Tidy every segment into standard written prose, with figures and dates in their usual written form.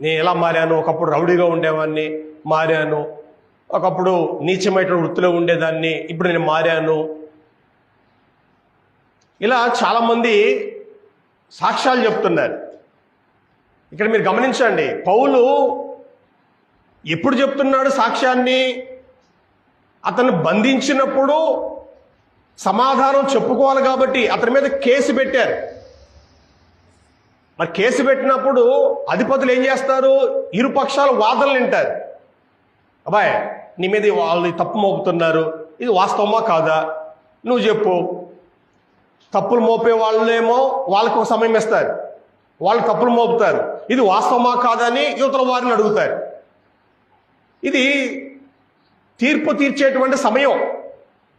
నేను ఎలా మారాను, ఒకప్పుడు రౌడీగా ఉండేవాడిని, మారాను. ఒకప్పుడు నీచమైన వృత్తిలో ఉండేదాన్ని, ఇప్పుడు నేను మారాను. ఇలా చాలామంది సాక్ష్యాలు చెప్తున్నారు. ఇక్కడ మీరు గమనించండి, పౌలు ఎప్పుడు చెప్తున్నాడు సాక్ష్యాన్ని? అతను బంధించినప్పుడు సమాధానం చెప్పుకోవాలి కాబట్టి అతని మీద కేసు పెట్టారు. మరి కేసు పెట్టినప్పుడు అధిపతులు ఏం చేస్తారు? ఇరు పక్షాల వాదనలు వింటారు. అబ్బాయి, నీ మీద వాళ్ళు తప్పు మోపుతున్నారు, ఇది వాస్తవమా కాదా, నువ్వు చెప్పు. తప్పులు మోపే వాళ్ళేమో వాళ్ళకు ఒక సమయం ఇస్తారు, వాళ్ళు తప్పులు మోపుతారు, ఇది వాస్తవమా కాదా అని యువతల వారిని అడుగుతారు. ఇది తీర్పు తీర్చేటువంటి సమయం.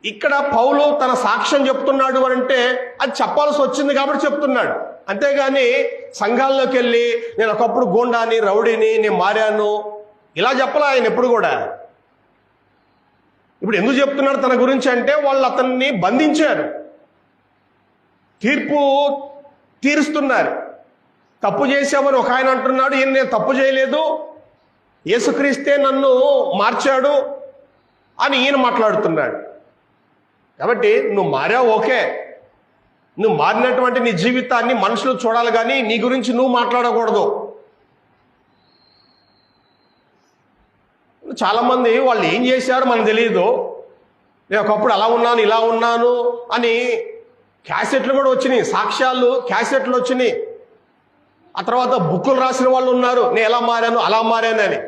ఇక్కడ పౌలు తన సాక్ష్యం చెప్తున్నాడు అంటే అది చెప్పాల్సి వచ్చింది కాబట్టి చెప్తున్నాడు. అంతేగాని సంఘాల్లోకి వెళ్ళి నేను ఒకప్పుడు గూండాని, రౌడీని, నేను మారాను ఇలా చెప్పలే ఆయన ఎప్పుడు కూడా. ఇప్పుడు ఎందుకు చెప్తున్నాడు తన గురించి అంటే వాళ్ళు అతన్ని బంధించారు, తీర్పు తీరుస్తున్నారు. తప్పు చేసామని ఒక ఆయన అంటున్నాడు, నేను తప్పు చేయలేదు, యేసుక్రీస్తే నన్ను మార్చాడు అని ఈయన మాట్లాడుతున్నాడు. కాబట్టి నువ్వు మారావు, ఓకే, నువ్వు మారినటువంటి నీ జీవితాన్ని మనుషులు చూడాలి, కానీ నీ గురించి నువ్వు మాట్లాడకూడదు. చాలామంది వాళ్ళు ఏం చేశారో మనకు తెలియదు. నేను ఒకప్పుడు అలా ఉన్నాను, ఇలా ఉన్నాను అని క్యాసెట్లు కూడా వచ్చినాయి, సాక్ష్యాలు క్యాసెట్లు వచ్చినాయి. ఆ తర్వాత బుక్కులు రాసిన వాళ్ళు ఉన్నారు, నేను ఎలా మారాను, అలా మారాను అని.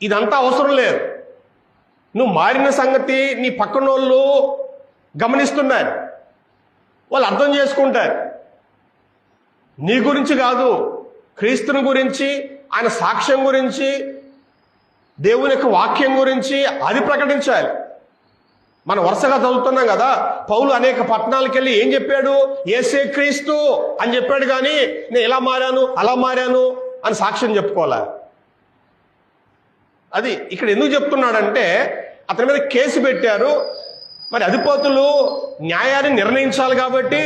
ఇదంతా అవసరం లేదు. నువ్వు మారిన సంగతి నీ పక్కన వాళ్ళు గమనిస్తున్నారు, వాళ్ళు అర్థం చేసుకుంటారు. నీ గురించి కాదు, క్రీస్తుని గురించి, ఆయన సాక్ష్యం గురించి, దేవుని యొక్క వాక్యం గురించి అది ప్రకటించాలి. మనం వరుసగా చదువుతున్నాం కదా, పౌలు అనేక పట్టణాలకు వెళ్ళి ఏం చెప్పాడు? యేసే క్రీస్తు అని చెప్పాడు, కానీ నేను ఇలా మారాను, అలా మారాను అని సాక్ష్యం చెప్పుకోవాలా. అది ఇక్కడ ఎందుకు చెప్తున్నాడంటే అతని మీద కేసు పెట్టారు. మరి అధిపతులు న్యాయాన్ని నిర్ణయించాలి కాబట్టి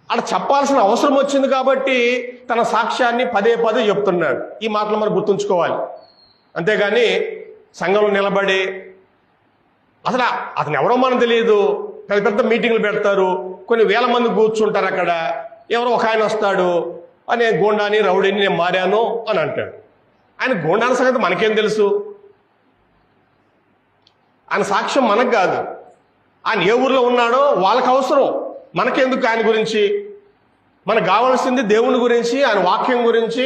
అక్కడ చెప్పాల్సిన అవసరం వచ్చింది కాబట్టి తన సాక్ష్యాన్ని పదే పదే చెప్తున్నాడు. ఈ మాటలు మనం గుర్తుంచుకోవాలి. అంతేగాని సంఘంలో నిలబడి అసలు అతను ఎవరో మనకు తెలియదు, పెద్ద పెద్ద మీటింగ్లు పెడతారు, కొన్ని వేల మంది కూర్చుంటారు, అక్కడ ఎవరో ఒక ఆయన వస్తాడు అని గోండాని, రౌడీని, నేను మారాను అని అంటాడు. ఆయన గోండాని సంగతి మనకేం తెలుసు? ఆయన సాక్ష్యం మనకు కాదు, ఆయన ఏ ఊర్లో ఉన్నాడో వాళ్ళకి అవసరం, మనకెందుకు ఆయన గురించి? మనకు కావాల్సింది దేవుని గురించి, ఆయన వాక్యం గురించి.